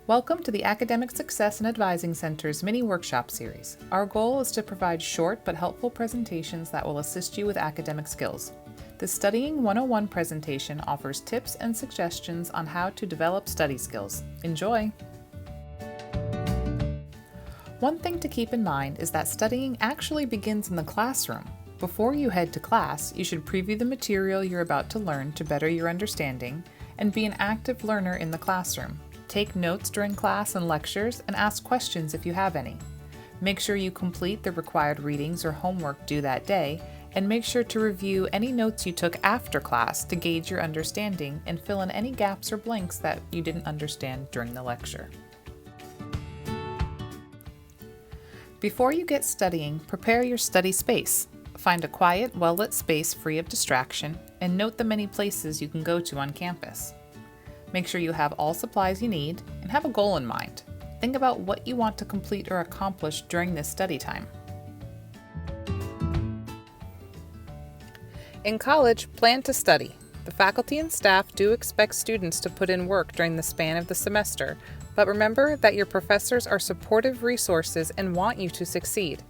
Welcome to the Academic Success and Advising Center's mini workshop series. Our goal is to provide short but helpful presentations that will assist you with academic skills. The Studying 101 presentation offers tips and suggestions on how to develop study skills. Enjoy! One thing to keep in mind is that studying actually begins in the classroom. Before you head to class, you should preview the material you're about to learn to better your understanding and be an active learner in the classroom. Take notes during class and lectures and ask questions if you have any. Make sure you complete the required readings or homework due that day, and make sure to review any notes you took after class to gauge your understanding and fill in any gaps or blanks that you didn't understand during the lecture. Before you get studying, prepare your study space. Find a quiet, well-lit space free of distraction, and note the many places you can go to on campus. Make sure you have all supplies you need and have a goal in mind. Think about what you want to complete or accomplish during this study time. In college, plan to study. The faculty and staff do expect students to put in work during the span of the semester, but remember that your professors are supportive resources and want you to succeed.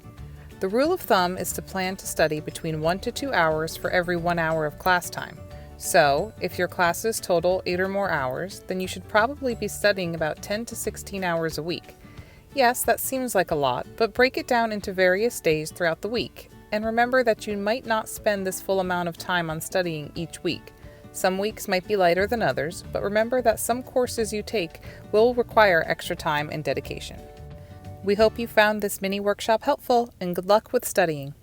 The rule of thumb is to plan to study between 1 to 2 hours for every 1 hour of class time. So, if your classes total 8 or more hours, then you should probably be studying about 10 to 16 hours a week. Yes, that seems like a lot, but break it down into various days throughout the week. And remember that you might not spend this full amount of time on studying each week. Some weeks might be lighter than others, but remember that some courses you take will require extra time and dedication. We hope you found this mini workshop helpful, and good luck with studying.